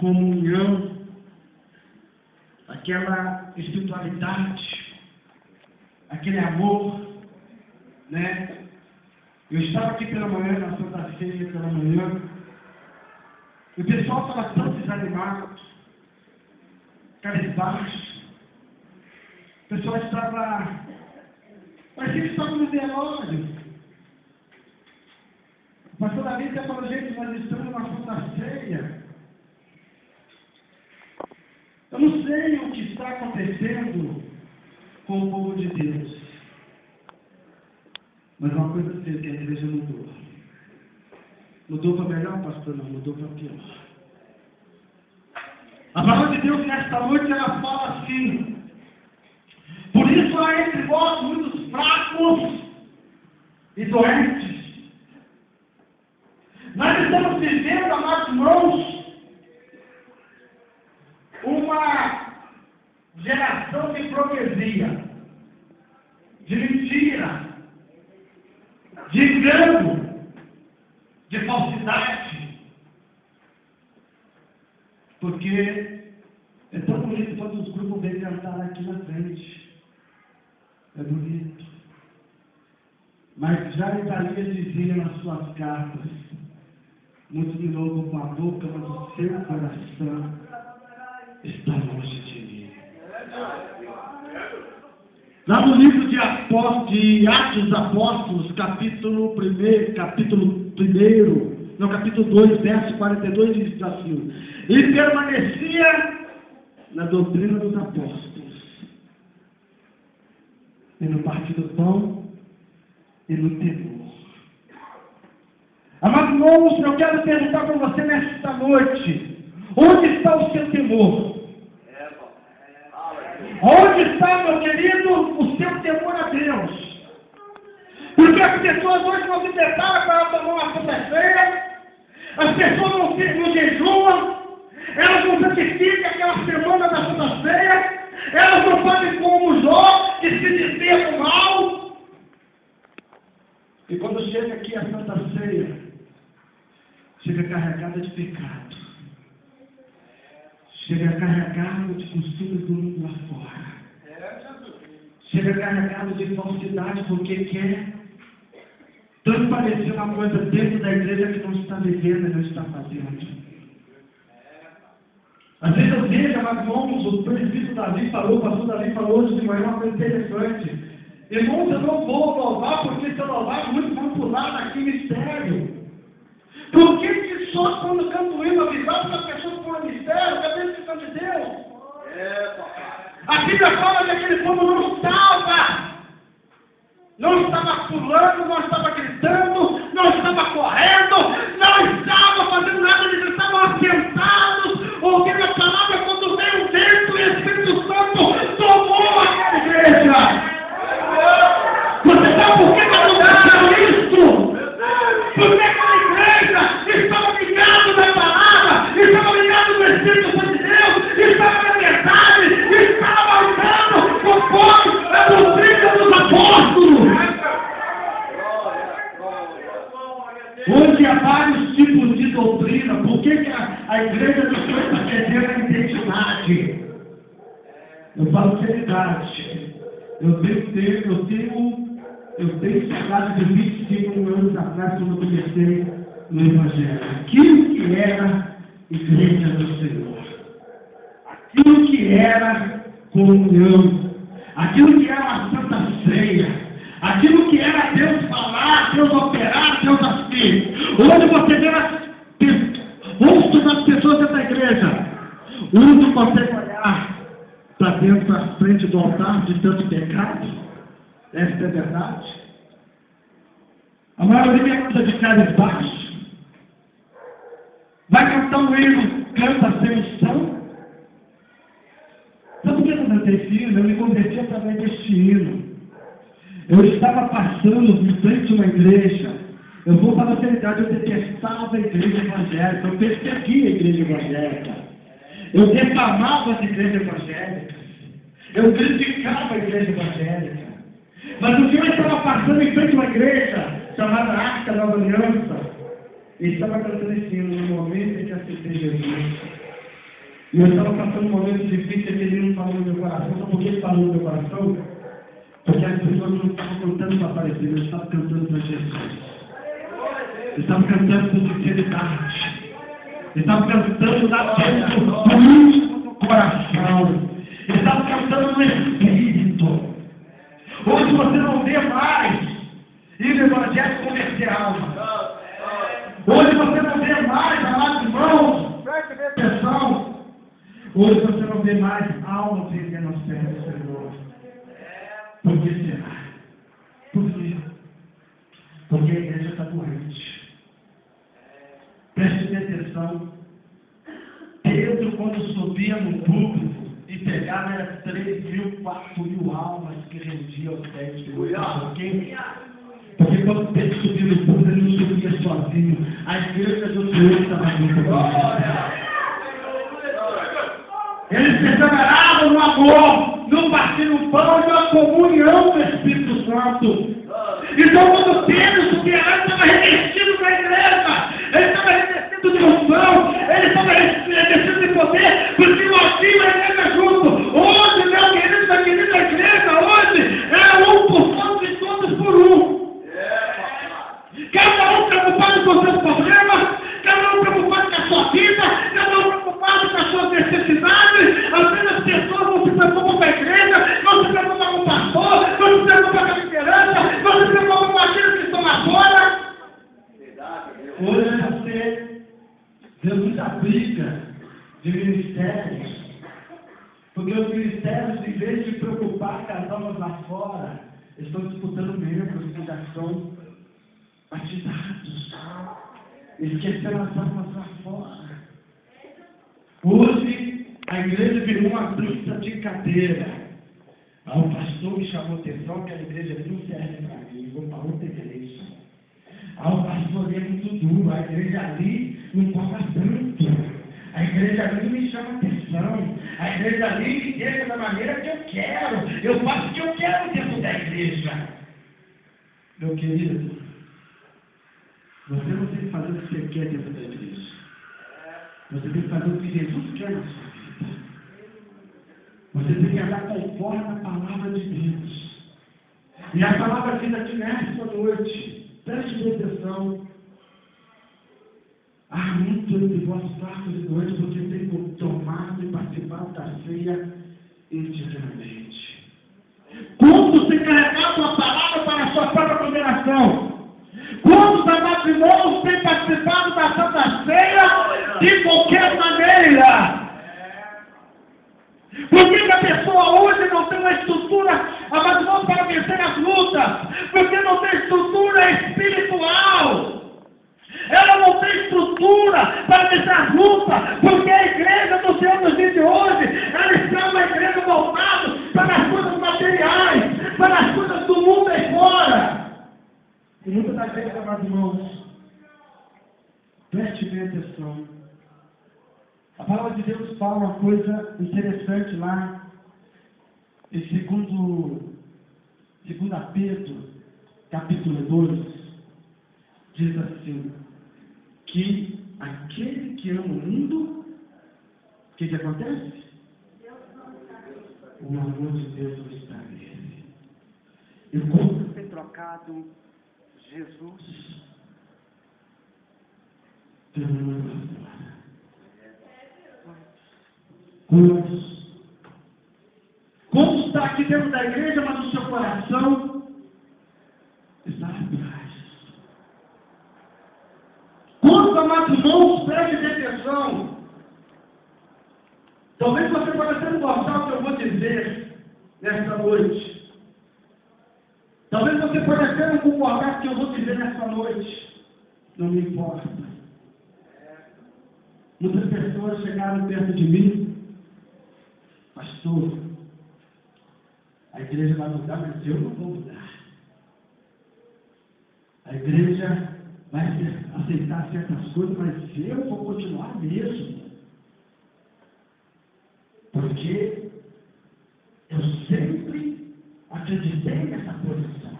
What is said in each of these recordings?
comunhão, aquela espiritualidade, aquele amor, né? Eu estava aqui pela manhã, na Santa Ceia pela manhã, e o pessoal estava tão desanimado, cabisbaixo. O pessoal estava, parecia que estava no velório. O pastor Davi até falou: gente, nós estamos na Santa Ceia. Eu não sei o que está acontecendo com o povo de Deus, mas uma coisa é certa, a igreja mudou. Mudou para melhor, pastor? Não, mudou para pior. A palavra de Deus nesta noite, ela fala assim: por isso há entre vós muitos fracos e doentes. Nós estamos vivendo, amados irmãos, uma geração de hipocrisia, de mentira, de engano, de falsidade. Porque é tão bonito quando os grupos vêm cantar aqui na frente. É bonito. Mas já Isaías dizia nas suas cartas: muito de novo com a boca, mas o seu coração está longe de mim. Lá no livro de Atos dos Apóstolos, capítulo 2, verso 42, diz assim: e permanecia na doutrina dos apóstolos, e no partir do pão, e no temor. Amados irmãos, eu quero perguntar para você nesta noite: onde está o seu temor? Onde está, meu querido, o seu temor a Deus? Porque as pessoas hoje não se preparam para tomar uma Santa Ceia, as pessoas não jejuam, elas não santificam aquela semana da Santa Ceia, elas não fazem como Jó, que se desvia do mal. E quando chega aqui a Santa Ceia, chega carregada de pecado, chega carregado de costumes do mundo lá fora, chega carregado de falsidade, porque quer tanto parecer uma coisa dentro da igreja que não está vivendo e não está fazendo. Às vezes eu vejo, amados irmãos, o presbítero Davi falou, o pastor Davi falou hoje de manhã uma coisa interessante: irmãos, eu não vou louvar, porque se eu louvar, muitos vão pular daqui mistério. Por que só quando canto o hino avisado que as pessoas pulam mistério? Cadê a questão de Deus? A Bíblia fala que aquele povo não estava pulando, não estava gritando, não estava correndo, não estava fazendo nada, eles estavam assentados, ouvindo a palavra, quando veio o vento e o Espírito Santo tomou aquela igreja. Você sabe por que aconteceu isso? Porque aquela igreja estava ligada na palavra, estava ligada no Espírito Santo de Deus, estava na verdade, estava andando conforme a doutrina dos apóstolos. Hoje há vários tipos de doutrina. Por que a igreja não foi para perder a identidade? Eu falo seriedade. Eu tenho saudade de 25 anos atrás, quando eu comecei no Evangelho. Aquilo que era igreja do Senhor, aquilo que era comunhão, aquilo que era a Santa Ceia, aquilo que era Deus falar, Deus operar, Deus agir. Hoje você vê o rosto das pessoas dentro da igreja, um não consegue olhar para dentro, para frente do altar de tanto pecado. Esta é a verdade. A maioria anda de cara baixo, vai cantar um hino, canta sem unção. Sabe por que eu cantei esse hino? Eu me converti através deste hino. Eu estava passando em frente a uma igreja. Eu vou falar a verdade, eu detestava a igreja evangélica, eu persegui a igreja evangélica, eu defamava as igrejas evangélicas, eu criticava a igreja evangélica. Mas o Senhor estava passando em frente a uma igreja chamada Arca Nova Aliança, e estava cantando esse hino no momento em que aceitei Jesus. E eu estava passando um momento difícil, aquele não falou no meu coração. Sabe por que ele falou no meu coração? Porque as pessoas não estavam cantando para aparecer, eles estavam cantando para Jesus. Eles estavam cantando por sinceridade. Eles estavam cantando na dentro do coração. Eles estavam cantando no Espírito. Hoje você não vê mais ir no evangelho converter alma. Hoje você não vê mais, amados irmãos, preste atenção. Hoje você não vê mais alma vendendo as terras do Senhor. Por que será? Por quê? Porque a igreja está doente. Preste atenção. Pedro, quando subia no púlpito e pegava, era 3.000, 4.000 almas que rendiam aos pés de Deus. Porque quando Pedro subia no púlpito, ele não subia sozinho. A igreja do Senhor estava junto com ele. Eles perseveravam no amor, no partir do pão e na comunhão do Espírito Santo. Então, quando Pedro subia lá, ele estava revestido da igreja, ele estava revestido de unção, ele estava revestido de poder, porque o assim a igreja junto. Hoje, meu querido, minha querida igreja, hoje é 1% de todos por um. Cada um preocupado com o seu problema, cada um preocupado com a sua vida, cada um preocupado com as suas necessidades. Apenas pessoas não se preocupam com a igreja, não se preocupam com o pastor, não se preocupam com a liderança, não se preocupam com aqueles que estão lá fora. Hoje você vê muita briga de ministérios, porque os ministérios, em vez de preocupar com as almas lá fora, estão disputando membros que já são batizados, esquecendo as almas lá fora. Hoje, a igreja virou uma brincadeira. O pastor me chamou a atenção que a igreja não serve para mim, vou para outra igreja. O pastor ali é muito duro, a igreja ali não cobra tanto. A igreja ali me chama atenção. A igreja ali me deixa da maneira que eu quero. Eu faço o que eu quero dentro da igreja. Meu querido, você não tem que fazer o que você quer dentro da igreja. Você tem que fazer o que Jesus quer na sua vida. Você tem que andar conforme a palavra de Deus. E a palavra diz aqui nesta noite, preste atenção. Há muito entre vós fracos e doentes, porque tem tomado e participado da ceia indignamente. Como você carregar a sua palavra para a sua própria condenação? Quantos amados irmãos têm participado da Santa Ceia de qualquer maneira? Por que a pessoa hoje não tem uma estrutura, amados irmãos, para vencer as lutas? Porque não tem estrutura espiritual. Ela não tem estrutura para vencer as lutas, porque a igreja do Senhor nos dias de hoje, ela está uma igreja voltada para as coisas materiais, para as coisas do mundo aí fora. E muitas das vezes, amados irmãos, preste bem atenção. A palavra de Deus fala uma coisa interessante lá, em 2 Pedro, capítulo 2, diz assim, que aquele que ama o mundo, o que acontece? O amor de Deus não está nele. E quando foi trocado Jesus pelo mundo fora. Quantos está aqui dentro da igreja, mas o seu coração está atrás? Quantos, amados irmãos, prestem atenção? Talvez você possa não gostar do que eu vou dizer nesta noite. Talvez você possa não concordar com o que eu vou dizer nesta noite. Não me importa. Muitas pessoas chegaram perto de mim. Pastor, a igreja vai mudar, mas eu não vou mudar. A igreja vai aceitar certas coisas, mas eu vou continuar mesmo. Porque eu sempre acreditei nessa posição.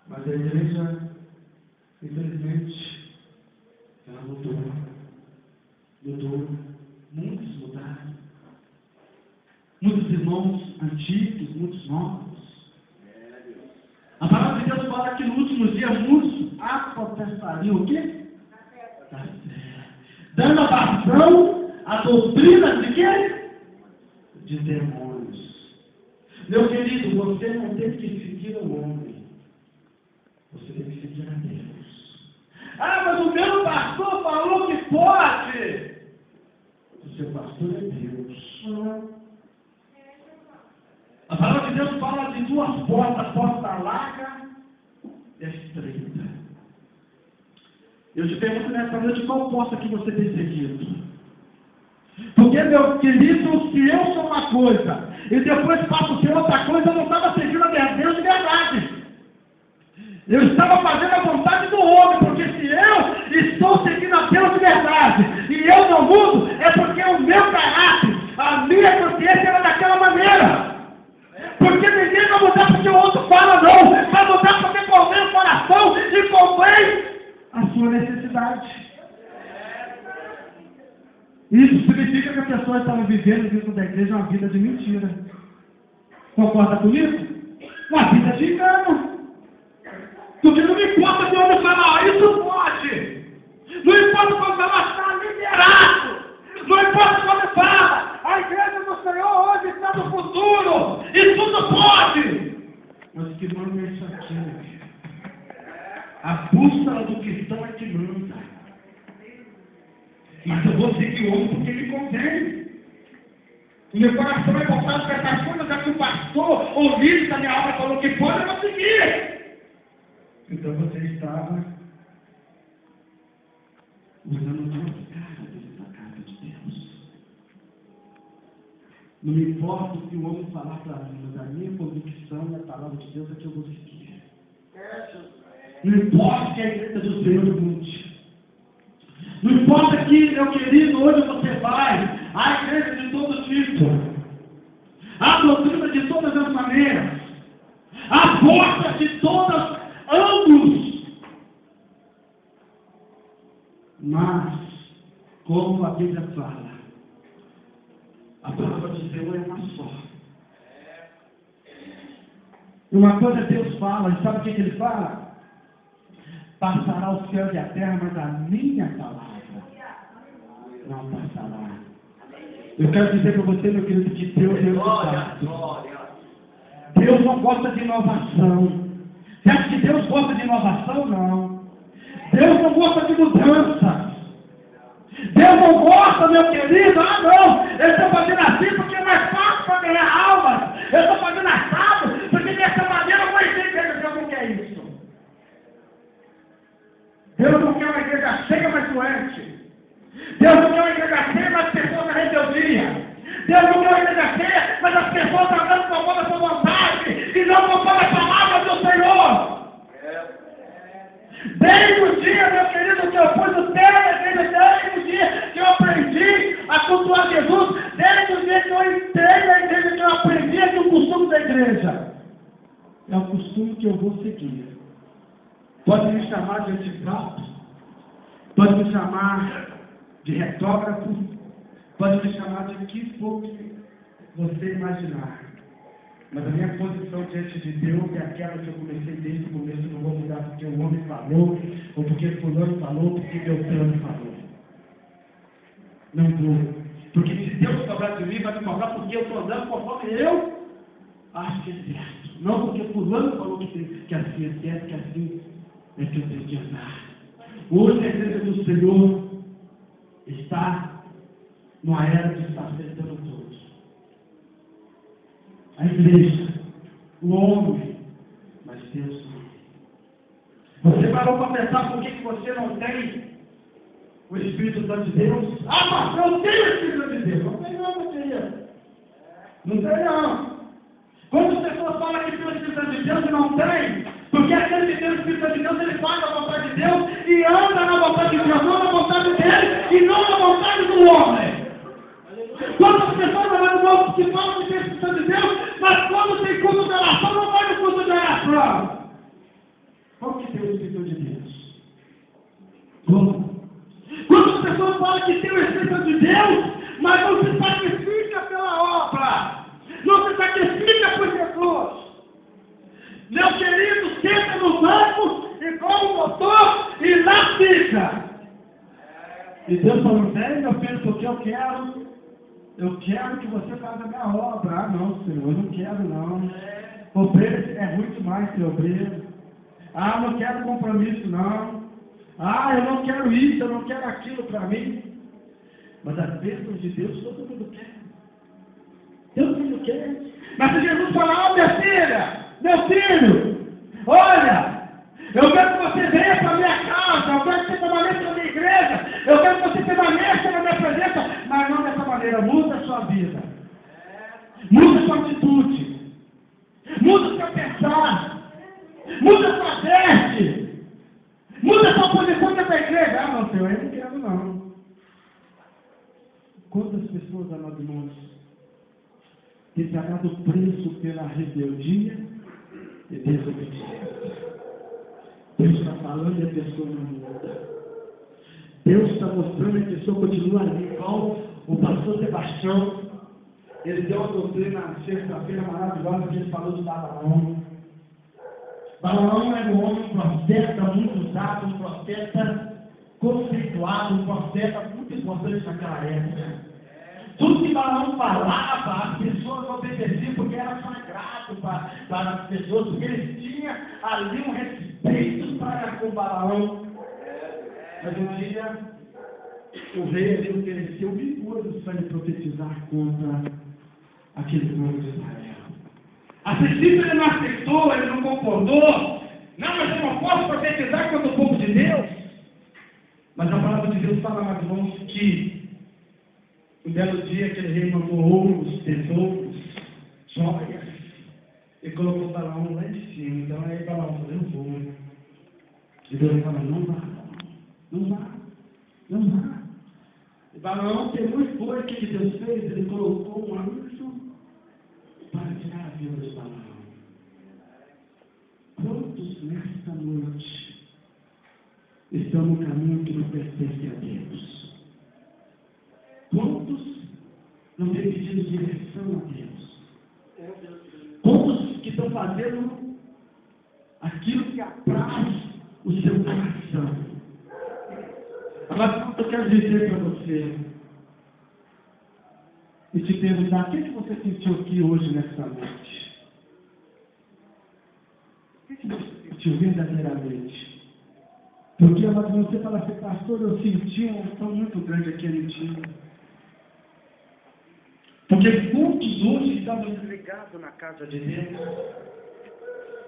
Mas a igreja, infelizmente, ela mudou. dons antigos, muitos novos. A palavra de Deus fala que nos últimos dias muitos apostatariam o quê? Da fé. Dando vazão a doutrina de quê? De demônios. Meu querido, você não tem que seguir o homem. Você tem que seguir a Deus. Ah, mas o meu pastor falou que pode. O seu pastor é Deus. A palavra de Deus fala de duas portas, a porta larga e a estreita. Eu te pergunto nessa noite, qual porta que você tem seguido? Porque, meu querido, se eu sou uma coisa e depois passo a ser outra coisa, eu não estava seguindo a Deus de verdade. Eu estava fazendo a vontade do homem, porque se eu estou seguindo a Deus de verdade e eu não mudo, é porque o meu caráter, a minha consciência era daquela maneira. Porque ninguém vai mudar porque o outro fala, não. Vai mudar porque convém o coração e convém a sua necessidade. Isso significa que a pessoa estava vivendo dentro da igreja uma vida de mentira. Concorda comigo? Uma vida de engano. Porque não importa de onde falar, isso pode. Não importa quando ela está liberado. Não importa quando fala, a igreja do Senhor hoje está no futuro. E tudo pode. Mas que manda é isso aqui, meu filho? A bússola do cristão é que manda. Mas eu vou seguir o homem porque me convém. O meu coração é voltado para essas coisas, já que o pastor ou o líder da minha obra falou que pode, eu vou seguir. Então você estava usando duas caras dentro da casa de Deus. Não me importa o que o homem falar para mim, mas a minha convicção e a palavra de Deus é que eu vou seguir. Não importa que a igreja do Senhor mude. Não importa que, meu querido, hoje você vai, a igreja de todo tipo, a doutrina de todas as maneiras, a força de todos ambos. Mas, como a Bíblia fala, a palavra de Deus é uma só. Uma coisa Deus fala, e sabe o que ele fala? Passará o céu e a terra, mas a minha palavra não passará. Eu quero dizer para você, meu querido, que Deus é o Deus não gosta de inovação. Você acha que Deus gosta de inovação? Não. Deus não gosta de mudança. Deus não gosta, meu querido, não. Eu estou fazendo assim porque é mais fácil para ganhar almas. Eu estou fazendo assado porque dessa maneira eu vou entender que Deus não quer isso. Deus não quer uma igreja cheia, mas doente. Deus não quer uma igreja cheia, mas pessoas na rebeldia. Deus não quer uma igreja cheia, mas as pessoas andando conforme a sua vontade e não conforme a palavra do Senhor. Desde o dia, meu querido, que eu fui no pé da igreja, desde o dia que eu aprendi a cultuar Jesus, desde o dia que eu entrei na igreja, que eu aprendi que o costume da igreja é o costume que eu vou seguir. Pode me chamar de anticristo, pode me chamar de retógrafo, pode me chamar de o que for que você imaginar. Mas a minha posição diante de Deus é aquela que eu comecei desde o começo. Não vou mudar porque o homem falou, ou porque fulano falou, ou porque meu plano falou. Não vou. Porque se Deus cobrar de mim, vai me cobrar porque eu estou andando conforme eu acho que é certo. Não porque fulano falou que assim é certo, que assim é que eu tenho que andar. Hoje a igreja do Senhor está numa era de estar acertando todos. A igreja, o homem, mas Deus não. Você parou para pensar por que você não tem o Espírito Santo de Deus? Ah, mas eu tenho o Espírito Santo de Deus. Não tem não, meu querido. Não tem não. Quando as pessoas falam que tem o Espírito Santo de Deus e não tem, porque aquele que tem o Espírito Santo de Deus, ele faz a vontade de Deus e anda na vontade de Deus, não na vontade dele e não na vontade do homem. Quando as pessoas falam que falam que tem o Espírito Santo de Deus, mas quando tem culto de oração, não vai no culto de oração. Qual que tem o Espírito de Deus? Como? Quando as pessoas falam que tem o Espírito de Deus, mas não se sacrifica pela obra, não se fica. E Deus falou, vem meu filho, porque eu quero que você faça a minha obra. Ah não, Senhor, eu não quero não. Obreiro é ruim demais ser obreiro. Ah, não quero compromisso não. Ah, eu não quero isso, eu não quero aquilo para mim. Mas as bênçãos de Deus todo mundo quer. Todo mundo quer. Mas se Jesus falar, minha filha, meu filho, olha, eu quero que você venha para a minha casa, eu quero que você permaneça na minha igreja, eu quero que você permaneça na minha presença, mas não dessa maneira, muda a sua vida, muda a sua atitude, muda o seu pensar, muda a sua veste, muda a sua posição dentro da igreja. Ah, não, Senhor, eu não quero não. Quantas pessoas, amados irmãos, têm pagado o preço pela rebeldia e desobediência? Deus está falando e a pessoa não muda. Deus está mostrando e a pessoa continua ali, igual o pastor Sebastião. Ele deu uma doutrina na sexta-feira maravilhosa que ele falou de Balaão. Balaão era um homem, um profeta muito usado, um profeta conceituado, um profeta muito importante naquela época. Tudo que Balaão falava, as pessoas obedeciam porque era sagrado para as pessoas, porque eles tinham ali um respeito para com Balaão. Mas um dia, o rei ali ofereceu vigores para ele profetizar contra aquele povo de Israel. A princípio ele não aceitou, ele não concordou. Não, mas eu não posso profetizar contra o povo de Deus. Mas a palavra de Deus fala, meus irmãos, que um belo dia aquele rei mandou ouros, tesouros, joias, e colocou Balaão lá em cima. Então aí Balaão falou, eu vou. E Deus falou, não vá, não vá, não vá. E Balaão pegou e foi. O que Deus fez? Ele colocou um anjo para tirar a vida de Balaão. Quantos nesta noite estão no caminho que não pertence a Deus? Quantos não têm pedido direção a Deus? Quantos que estão fazendo aquilo que apraz o seu coração? Agora, eu quero dizer para você e te perguntar, o que você sentiu aqui hoje, nessa noite? O que você sentiu verdadeiramente? Porque você fala assim, pastor, eu senti uma unção muito grande aqui em Tiro. Porque quantos hoje estavam desligados na casa de Deus?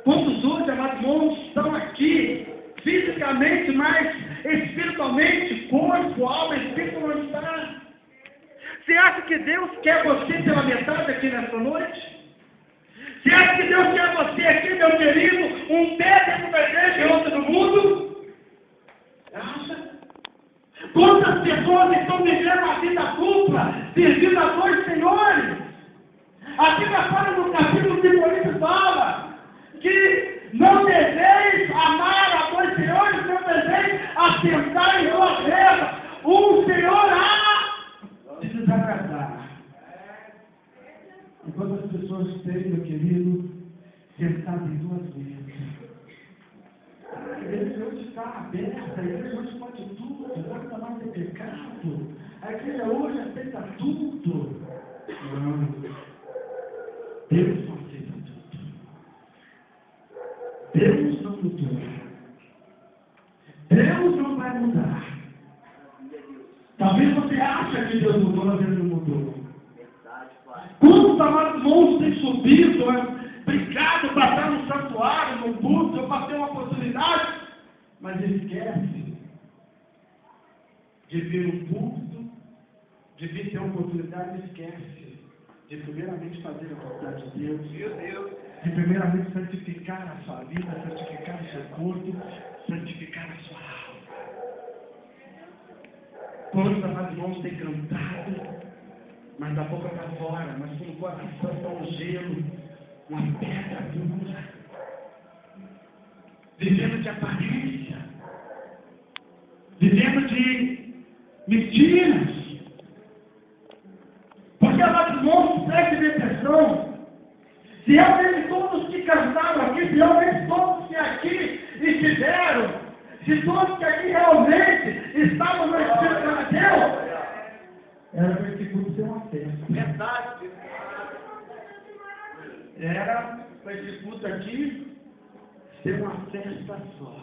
Quantos hoje, amados irmãos, estão aqui, fisicamente, mas espiritualmente, corpo, alma, espírito não está? Você acha que Deus quer você pela metade aqui nessa noite? Você acha que Deus quer você aqui, meu querido, um pé dentro da igreja e outro no mundo? Acha? Quantas pessoas estão vivendo uma vida dupla, servindo a dois senhores? Aqui na fala do capítulo de Coríntios fala que não deveis amar a dois senhores, não deveis assentar em sua terra. Um senhor a se desagradar. Enquanto as pessoas têm, meu querido, sentado em duas vezes. A igreja hoje está aberta, a igreja hoje pode tudo, agora está mais de pecado. A igreja hoje aceita tudo. Não. Deus não aceita tudo. Deus não mudou. Deus não vai mudar. Talvez você ache que Deus mudou, mas Ele não mudou. Quantos amados irmãos têm subido, brigado para estar no santuário, no culto, eu passei uma oportunidade, mas esquece de vir no culto, de vir ter uma oportunidade, esquece de primeiramente fazer a vontade de Deus, de primeiramente santificar a sua vida, santificar o seu corpo, santificar a sua alma. Quantos amados irmãos têm cantado, mas da boca para fora, mas com o coração tão um gelo, uma pedra dura, vivendo de aparência, vivendo de mentiras. Porque, amados irmãos, preste atenção, se realmente todos que cantaram aqui, se realmente todos que aqui estiveram, Se todos que aqui realmente estavam no Espírito de Deus, era para esse culto ser uma festa. Verdade. Era para esse culto aqui ser uma festa só.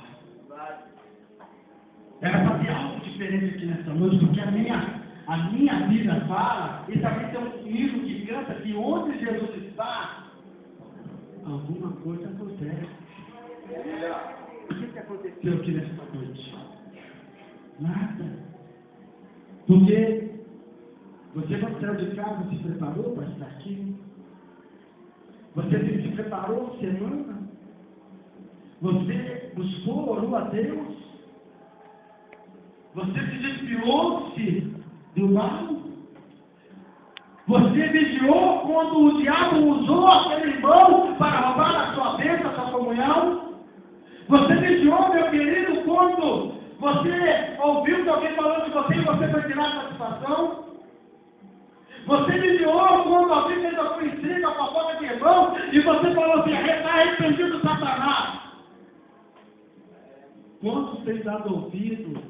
Era para ter algo diferente aqui nessa noite, porque a minha Bíblia fala, e também tem um livro que canta que onde Jesus está, alguma coisa acontece. O que aconteceu aqui nessa noite? Nada. Porque você não saiu de casa, se preparou para estar aqui? Você se preparou semana? Você buscou, orou a Deus? Você se desviou-se do mal? Você vigiou quando o diabo usou aquele irmão para roubar a sua bênção, a sua comunhão? Você vigiou, meu querido, quando você ouviu que alguém falou de você e você foi tirar a satisfação? Você vigiou quando alguém fez a sua intriga, a fofoca de irmão, e você falou assim, está arrependido do Satanás? Quantos têm dado ouvido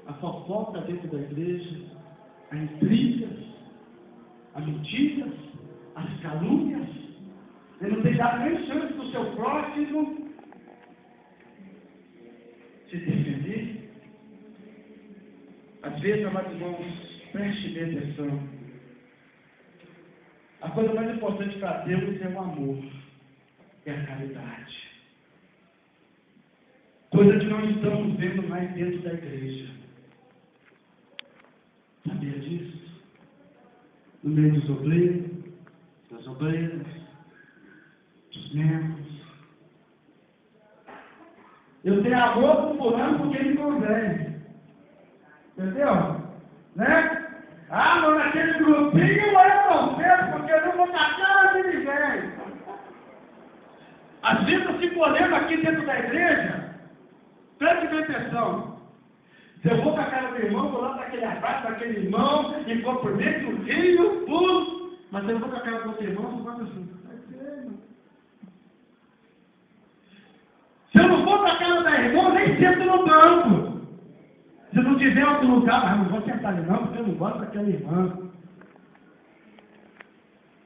a fofoca dentro da igreja, a intrigas, as mentiras, as calúnias? Ele não tem dado nem chance do seu próximo se defender. Às vezes, amados irmãos, preste bem atenção. A coisa mais importante para Deus é o amor, é a caridade. Coisa que nós estamos vendo mais dentro da igreja. Sabia disso? No meio dos obreiros, das obreiras, dos membros. Eu tenho amor por fulano porque ele convém. Entendeu? Né? Ah, mas naquele grupinho eu não sei, porque eu não vou catar de ninguém. Às vezes eu fico olhando aqui dentro da igreja, preste bem atenção. Se eu vou para a casa do irmão, vou lá para aquele abraço daquele irmão, e vou por dentro do rio, pulo. Mas se eu vou para a casa do outro irmão, eu faço assim. Se eu não vou para a casa da irmã, eu nem sento no banco. Se não tiver outro lugar, mas não vou sentar ali não, porque eu não gosto daquela irmã.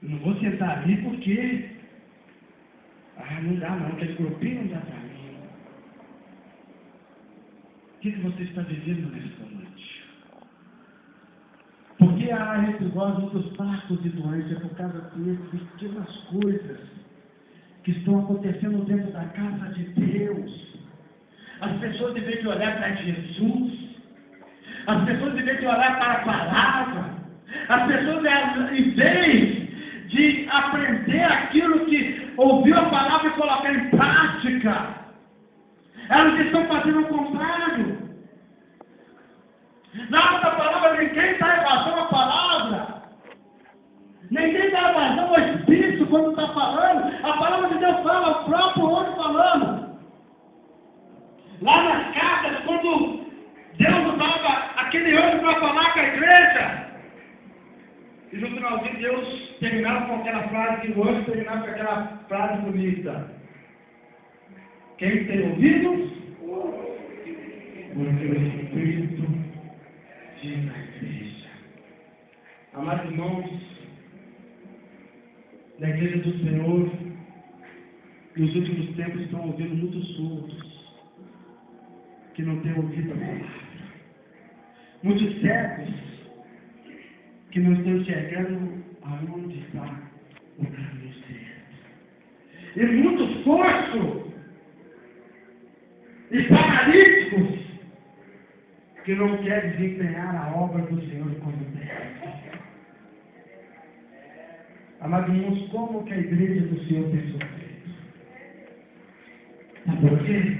Eu não vou sentar ali porque... não dá não, aquele grupinho não dá para mim. O que você está vivendo nesta noite? Porque há entre vós muitos fracos e doentes, é por causa dessas pequenas coisas que estão acontecendo dentro da casa de Deus. As pessoas, em vez de olhar para Jesus, as pessoas, em vez de olhar para a palavra, as pessoas, em vez de aprender aquilo que ouviu a palavra e colocar em prática, elas estão fazendo o contrário. Na hora da palavra, ninguém dá evasão à palavra. Ninguém dá evasão ao Espírito quando está falando. A palavra de Deus fala, o próprio homem falando. Lá nas cartas, quando Deus usava aquele homem para falar com a igreja, e no finalzinho Deus terminava com aquela frase, que o anjo terminava com aquela frase bonita. Quem tem ouvidos, porque o Espírito diz na igreja. Amados irmãos, da igreja do Senhor, nos últimos tempos estão ouvindo muitos surdos, que não têm ouvido a palavra. Muitos cegos, que não estão enxergando aonde está o caminho certo. E muitos coxos e paralíticos que não querem desempenhar a obra do Senhor como deve. Amados irmãos, como que a igreja do Senhor tem sofrido? Sabe por quê?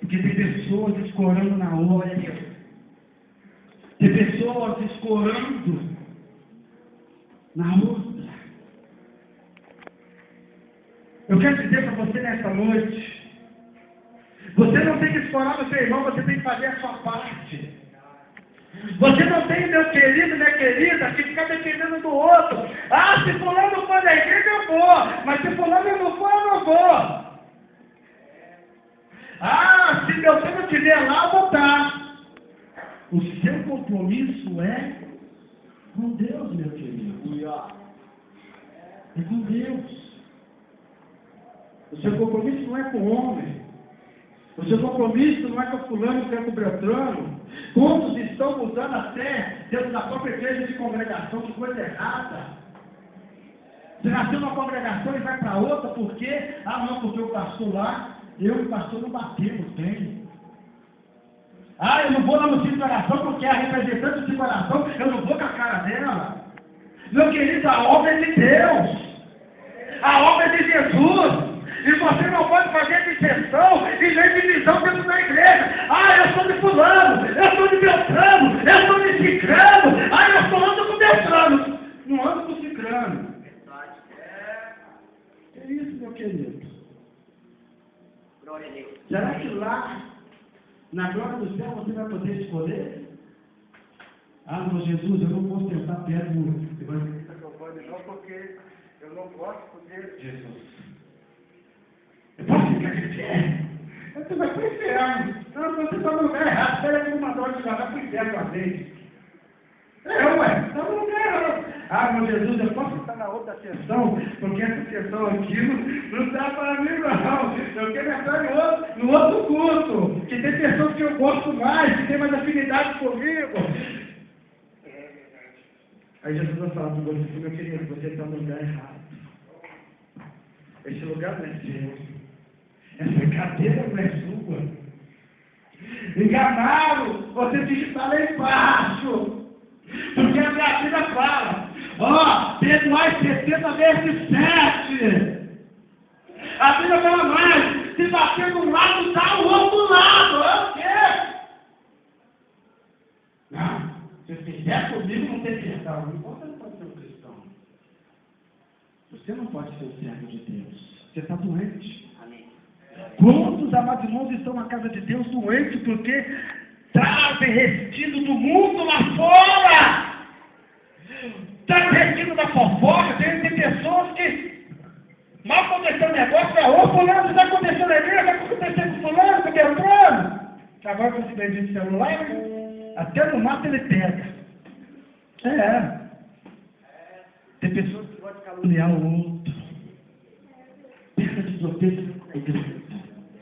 Porque tem pessoas escorando na hora. Tem pessoas escorando na outra. Eu quero dizer para você nesta noite, você não tem que escorar no seu irmão, você tem que fazer a sua parte. Você não tem, meu querido, minha querida, que ficar dependendo do outro. Ah, se fulano for da igreja, eu vou. Mas se fulano não for, eu não vou. Ah, se meu filho não estiver lá, eu vou estar. O seu compromisso é com Deus, meu querido. É com Deus. O seu compromisso não é com o homem. O seu compromisso não é com o fulano, que é com o Beltrano. Quantos estão mudando até dentro da própria igreja de congregação, que coisa errada. Você nasceu numa congregação e vai para outra, porque, porque o pastor lá, eu e o pastor não batemos bem. Eu não vou lá no ciclo de oração, porque a representante do ciclo de oração, eu não vou com a cara dela. Meu querido, a obra é de Deus. A obra é de Jesus. E você não pode fazer dissensão e nem divisão dentro da igreja. Eu sou de fulano, eu sou de Beltrano, eu sou de cicrano. Eu só ando com Beltrano, não ando com cicrano. É isso, meu querido. Glória a Deus. Será que lá, na glória do céu, você vai poder escolher? Meu Jesus, eu não posso tentar perto do evangelista que eu pode não, porque eu não gosto dele. Jesus. Eu posso ficar de pé? Você vai para o inferno. Não, você está no lugar errado. Você é uma dor de vai para o inferno uma vez. Ué, está no lugar errado. Meu Jesus, eu posso estar na outra sessão, porque essa sessão aqui não dá para mim, não. Eu quero entrar no outro culto, que tem pessoas que eu gosto mais, que tem mais afinidade comigo. Aí Jesus vai falar para você, meu querido, você está no lugar errado. Esse lugar não é seu. Essa cadeira não é sua. Enganaram, você está lá embaixo. Porque a minha Bíblia fala, perdoai 70 vezes 7. A Bíblia fala mais, se bater de um lado, dá o outro lado. É o quê? Não, se fizer comigo, não tem perdão. Você não pode ser um cristão. Você não pode ser um servo de Deus. Você está doente. Amém. Quantos amados irmãos estão na casa de Deus doentes porque trazem restilo do mundo lá fora? Trazem restilo da fofoca. Tem pessoas que mal aconteceu um negócio, fulano, está acontecendo na igreja, está acontecendo com fulano, com Beltrano. Agora com esse bendito celular, até no mato ele pega. Tem pessoas que podem caluniar o outro. Perda de tropeço na igreja.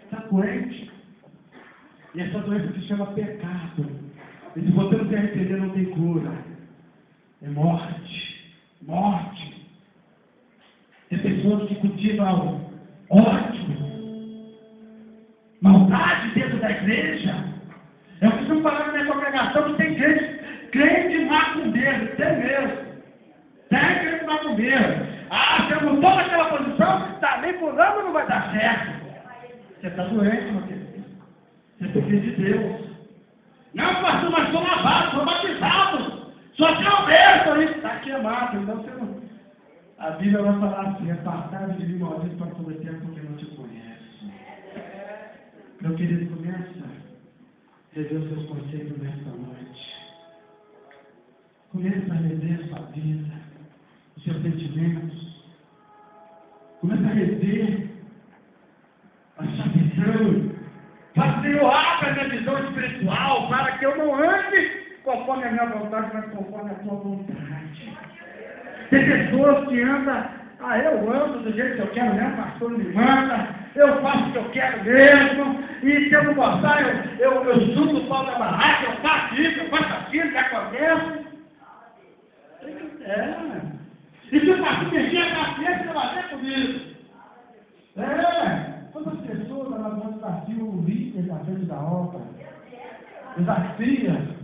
Está doente. E essa doença se chama pecado. E se você não se arrepender, não tem cura. É morte. Morte. Tem pessoas que cultivam ódio, maldade dentro da igreja. Eu costumo falar na minha congregação que tem crente macumbeiro. Tem mesmo. Tem crente macumbeiro. Se eu não estou naquela posição, também fulano não vai dar certo. Você está doente, meu querido. Você precisa de Deus. Não, pastor, mas sou lavado, sou batizado. Só que eu mesmo aí. Está queimado, então você não. A Bíblia vai falar assim: apartai de mim, maldito, para prometer porque não te conheço. Meu querido, começa a rever os seus conceitos nesta noite. Começa a rever a sua vida, os seus sentimentos. Começa a rever a sua visão. Fala, Senhor, abre a minha visão espiritual para que eu não ande conforme a minha vontade, mas conforme a tua vontade. Tem pessoas que andam, eu ando do jeito que eu quero mesmo, o pastor me manda, eu faço o que eu quero mesmo, e se eu não gostar, eu chuto o pau da barraca, eu faço isso, eu faço aquilo, que acontece. E se o pastor mexer a paciência, você vai ver comigo. Quantas pessoas elas vão desafiar o líder da frente da obra? Desafia.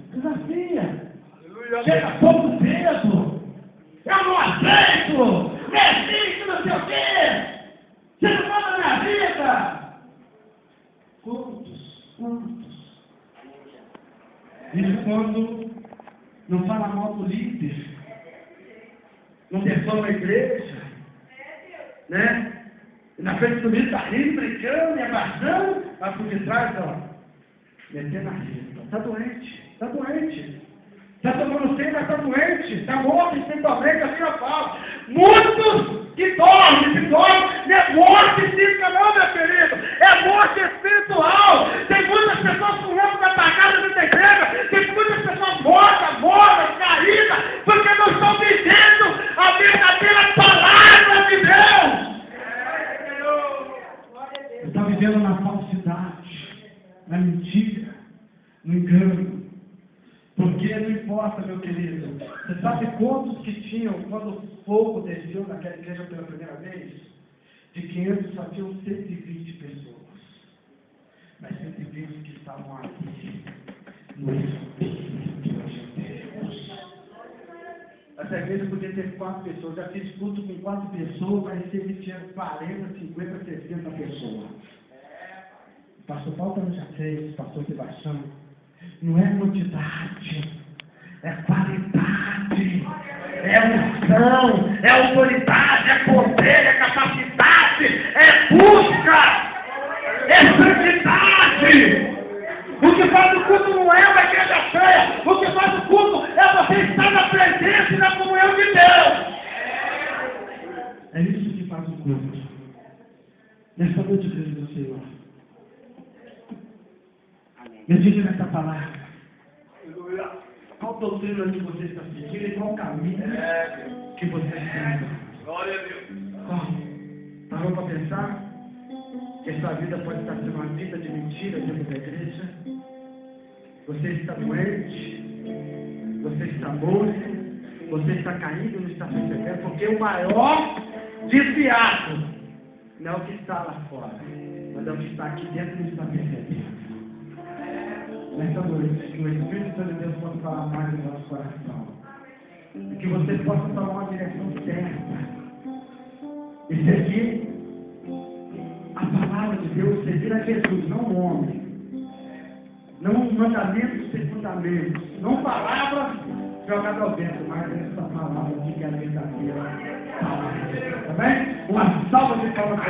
Chega pouco peso. Eu não aceito! Resiste, não sei o quê! Você não manda na minha vida! Quantos? Isso quando não fala mal do líder, não detona a igreja, né? E na frente do líder está rindo, brincando e abraçando, mas por detrás, metendo a rita. Está doente. Está tomando sangue, mas está doente. Está morto espiritualmente, assim eu falo. Muitos que dormem, não é morte física não, meu querido. É morte espiritual. Porque não importa, meu querido. Você sabe quantos que tinham quando o fogo desceu naquela igreja pela primeira vez? De 500 só tinham 120 pessoas. Mas 120 que estavam ali no Espírito de Deus. Essa igreja podia ter 4 pessoas. Já fiz culto com 4 pessoas, mas sempre tinha 40, 50, 60 pessoas. O pastor Paulo também já fez, o pastor Sebastião. Não é quantidade, é qualidade, é unção, é autoridade, é poder, é capacidade, é busca, é santidade. O que faz o culto não é uma igreja cheia, o que faz o culto é você estar na presença e na comunhão de Deus. É isso que faz o culto. Nessa noite, igreja do Senhor. Medite nessa palavra. Qual doutrina que você está seguindo e qual caminho que você está indo? Glória a Deus. Parou para pensar que essa vida pode estar sendo uma vida de mentira dentro da igreja? Você está doente, você está morto, você está caindo e não está percebendo, porque o maior desviado não é o que está lá fora, mas é o que está aqui dentro e não está percebendo. Nessa noite, que o Espírito Santo de Deus possa falar mais no nosso coração. E que você possa tomar uma direção certa. E seguir a palavra de Deus, seguir a Jesus, não o homem. Não mandamentos sem fundamentos. Não palavras jogadas ao vento, mas essa palavra que é a verdadeira palavra. Tá bem? Uma salva de palmas.